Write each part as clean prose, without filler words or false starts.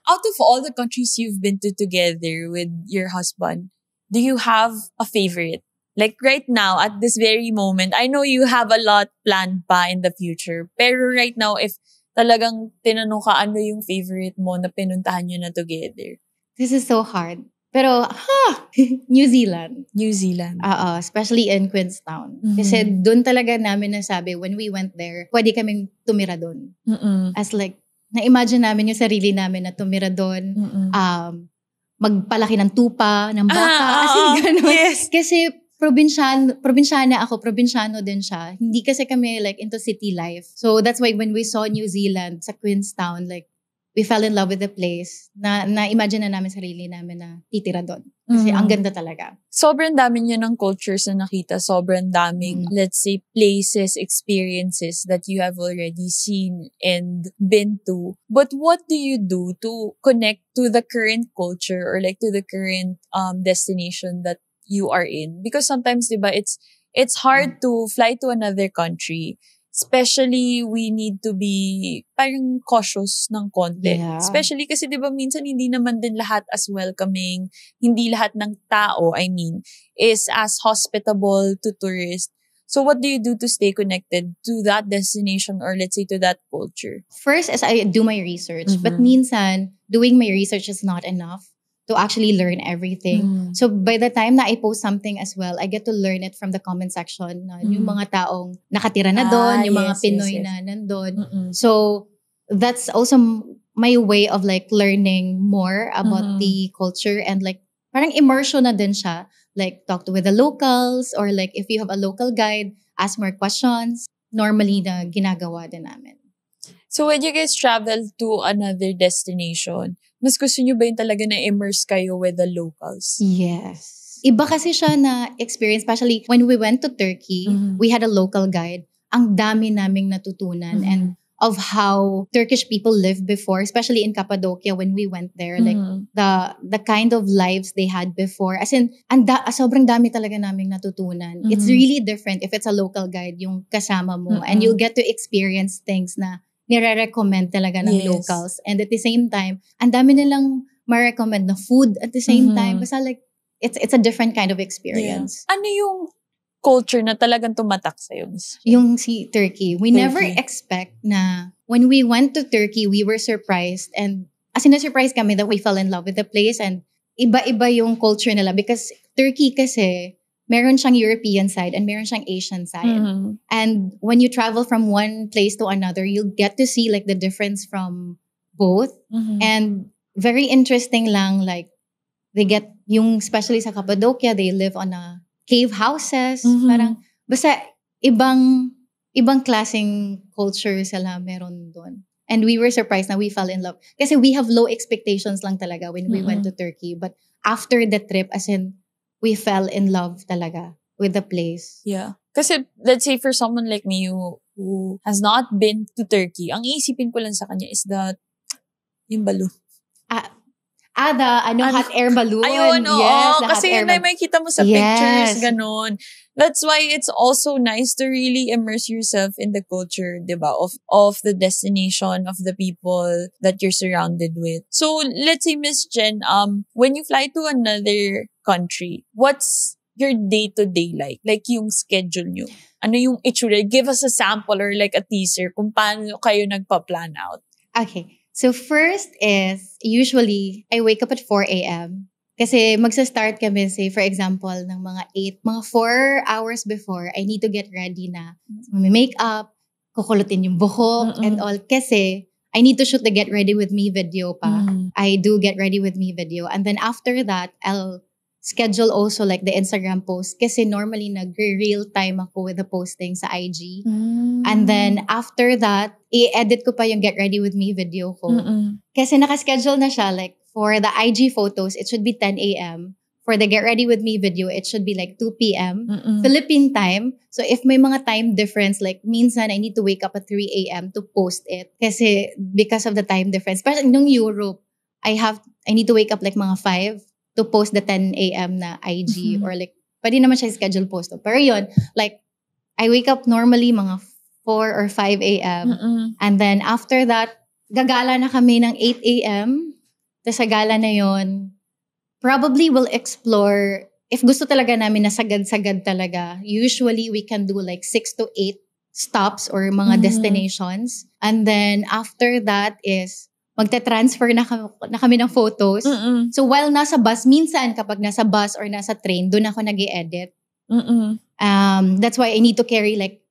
out of all the countries you've been to together with your husband, do you have a favorite? Like right now, at this very moment, I know you have a lot planned pa in the future. Pero right now, if talagang tinanong ka ano yung favorite mo na pinuntahan nyo na together? This is so hard. Pero, New Zealand. New Zealand. Especially in Queenstown. Kasi doon talaga namin nasabi, when we went there, pwede kaming tumira doon. As like, na-imagine namin yung sarili namin na tumira doon. Magpalaki ng tupa, ng baka. As in, ganun. Yes. Kasi probinsyana ako, probinsyano din siya. Hindi kasi kami like into city life. So that's why when we saw New Zealand sa Queenstown, like, we fell in love with the place. Na-imagine na namin sarili namin na titira doon. Kasi ang ganda talaga. Sobrang dami niyo ng cultures na nakita. Sobrang daming, let's say, places, experiences that you have already seen and been to. But what do you do to connect to the current culture or like to the current destination that you are in? Because sometimes, diba, it's hard to fly to another country. Especially, we need to be parang cautious ng konti. Yeah. Especially kasi diba minsan hindi naman din lahat as welcoming. Hindi lahat ng tao, is as hospitable to tourists. So what do you do to stay connected to that destination or let's say to that culture? First is I do my research. But minsan, doing my research is not enough to actually learn everything. So by the time na I post something as well, I get to learn it from the comment section. Yung mga taong nakatira na doon, yung mga Pinoy na nandun. So that's also my way of like learning more about the culture and like parang immersion na din siya. Like talk with the locals or like if you have a local guide, ask more questions. Normally na ginagawa din namin. So when you guys travel to another destination, mas gusto nyo ba yung talaga na immerse kayo with the locals? Yes. Iba kasi siya na experience, especially when we went to Turkey, we had a local guide. Ang dami naming natutunan and of how Turkish people live before, especially in Cappadocia when we went there. Like the kind of lives they had before. As in, sobrang dami talaga naming natutunan. It's really different if it's a local guide, yung kasama mo. And you'll get to experience things na nire-recommend talaga ng locals. And at the same time, ang dami nilang ma-recommend na food at the same time. Basta like, it's a different kind of experience. Yeah. Ano yung culture na talagang tumatak sa'yo, Miss? Yung si Turkey. We never expect na when we went to Turkey, we were surprised. And as in, na-surprise kami that we fell in love with the place. And iba-iba yung culture nila. Because Turkey kasi, meron siyang European side and meron siyang Asian side. And when you travel from one place to another, you'll get to see like the difference from both. And very interesting lang, like, they get, yung especially sa Cappadocia, they live on a cave houses. Parang, basta ibang klaseng culture sila meron doon. And we were surprised na we fell in love. Kasi we have low expectations lang talaga when we went to Turkey. But after the trip, as in, we fell in love talaga with the place. Yeah. Kasi, let's say for someone like me who has not been to Turkey, ang iisipin ko lang sa kanya is that, yung balloon. Hot air balloon. Ayun, yes, kasi yun ay makikita mo sa pictures, ganon. That's why it's also nice to really immerse yourself in the culture, diba? Of the destination, of the people that you're surrounded with. So, let's say, Miss Jen, when you fly to another country, what's your day-to-day like? Like yung schedule nyo? Ano yung itsura? Give us a sample or like a teaser kung paano kayo nagpa-plan out. Okay. So first is, usually, I wake up at 4 a.m. Kasi magsa-start kami, say, for example, ng mga 4 hours before, I need to get ready na. May makeup, kukulutin yung buhok, and all. Kasi, I need to shoot the Get Ready With Me video pa. I do Get Ready With Me video. And then after that, I'll schedule also like the Instagram post. Kasi normally, nag-real time ako with the posting sa IG. And then after that, i-edit ko pa yung Get Ready With Me video ko. Kasi nakaschedule na siya. Like, for the IG photos, it should be 10 a.m. For the Get Ready With Me video, it should be like 2 p.m. Philippine time. So, if may mga time difference, like, minsan, I need to wake up at 3 a.m. to post it. Kasi, because of the time difference. Pero nung Europe, I need to wake up like mga 5 to post the 10 a.m. na IG. Or like, pwede naman siya schedule post. Pero yun, like, I wake up normally mga 4 or 5 a.m. And then after that, gagala na kami ng 8 a.m. Tapos sa gala na yon, probably we'll explore, if gusto talaga namin na sagad-sagad talaga, usually we can do like 6 to 8 stops or mga destinations. And then after that is, magta-transfer na kami ng photos. So while nasa bus, minsan kapag nasa bus or nasa train, doon ako nag-i-edit. That's why I need to carry like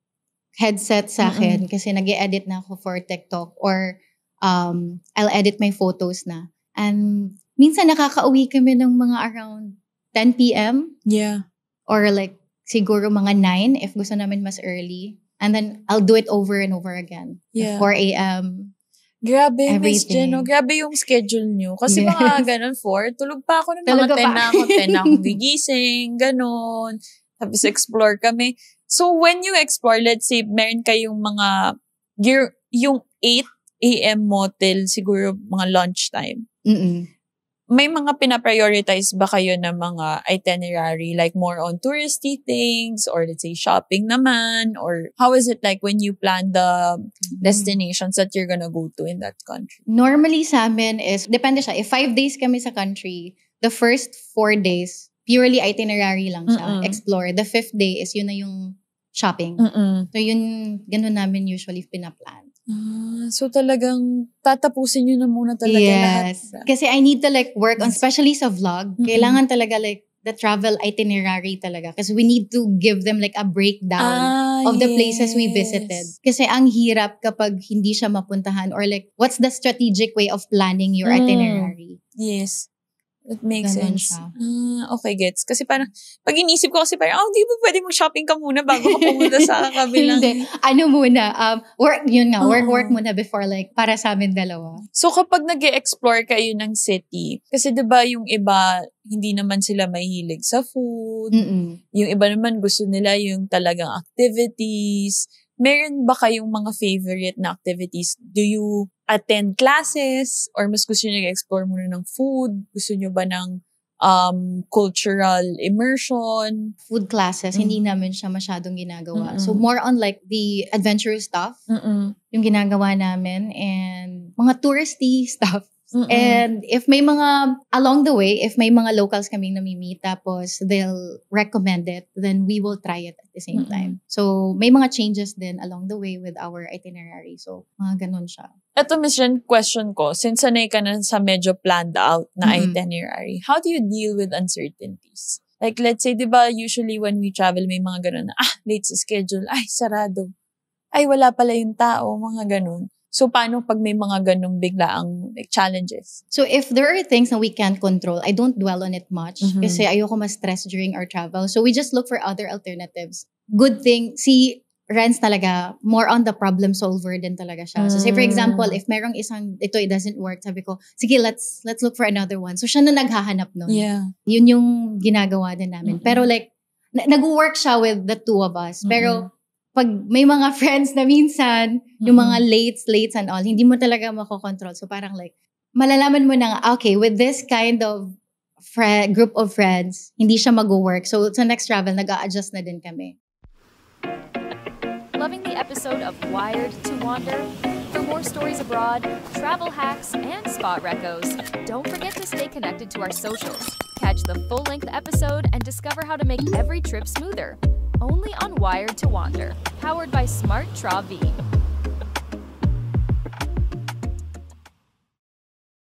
headset sa akin kasi nag-i-edit na ako for TikTok or I'll edit my photos na. And minsan nakaka-uwi kami ng mga around 10 p.m. Yeah. Or like siguro mga 9 if gusto namin mas early. And then I'll do it over and over again. Yeah. 4 a.m. Grabe, Miss Everything. Jen, grabe yung schedule nyo. Kasi Yes. mga ganun, 4, tulog pa ako ng mga Talaga 10 pa. na ako, 10 na akong gigising, ganun. Tapos explore kami. So when you explore, let's say, meron kayong mga, yung 8 a.m. motel, siguro mga lunchtime. May mga pinaprioritize ba kayo ng mga itinerary, like more on touristy things, or let's say shopping naman, or how is it like when you plan the destinations that you're gonna go to in that country? Normally sa amin is, depende siya. If 5 days kami sa country, the first 4 days, purely itinerary lang siya. Explore. The 5th day is yun na yung shopping. So yun, ganun namin usually pinaplan. So talagang tatapusin nyo na muna talaga lahat. Kasi I need to like work on, especially sa vlog, kailangan talaga like the travel itinerary talaga. Kasi we need to give them like a breakdown of the places we visited. Kasi ang hirap kapag hindi siya mapuntahan or like what's the strategic way of planning your itinerary. Yes. It makes Ganun sense. siya. Okay, gets. Kasi parang, pag inisip ko kasi parang, di ba pwede mag-shopping ka muna bago ka pumunta sa kabilang. Hindi. Ano muna, work, yun nga, work muna before like, para sa amin dalawa. So kapag nag-e-explore kayo ng city, kasi diba yung iba, hindi naman sila mahilig sa food. Yung iba naman gusto nila yung talagang activities. Meron ba kayong mga favorite na activities? Do you attend classes? Or mas gusto nyo nag-explore muna ng food? Gusto nyo ba ng cultural immersion? Food classes, hindi namin siya masyadong ginagawa. So more on like the adventurous stuff, yung ginagawa namin, and mga touristy stuff. And if may mga, along the way, if may mga locals kaming namimit, tapos they'll recommend it, then we will try it at the same time. So may mga changes din along the way with our itinerary. So mga ganun siya. Ito, Ms. Jen, question ko, since sanay ka na sa medyo planned out na itinerary, how do you deal with uncertainties? Like, let's say, di ba, usually when we travel, may mga ganun na, late sa schedule, sarado. Wala pala yung tao, mga ganun. So, paano pag may mga ganung biglaang like, challenges? So, if there are things that we can't control, I don't dwell on it much kasi ayoko ma-stress during our travel. So, we just look for other alternatives. Good thing, si Renz talaga, more on the problem solver din talaga siya. So, say for example, if merong isang, it doesn't work, sabi ko, sige, let's look for another one. So, siya na naghahanap nun. Yeah. Yun yung ginagawa din namin. Pero like, nag-work siya with the two of us. Pero, pag may mga friends na minsan, yung mga lates and all, hindi mo talaga makokontrol. So parang like, malalaman mo na, okay, with this kind of group of friends, hindi siya mag-work. So sa next travel, nag-a-adjust na din kami. Loving the episode of Wired to Wander? For more stories abroad, travel hacks, and spot recos, don't forget to stay connected to our socials. Catch the full-length episode and discover how to make every trip smoother. Only on Wired to Wander, powered by Smart Tra V.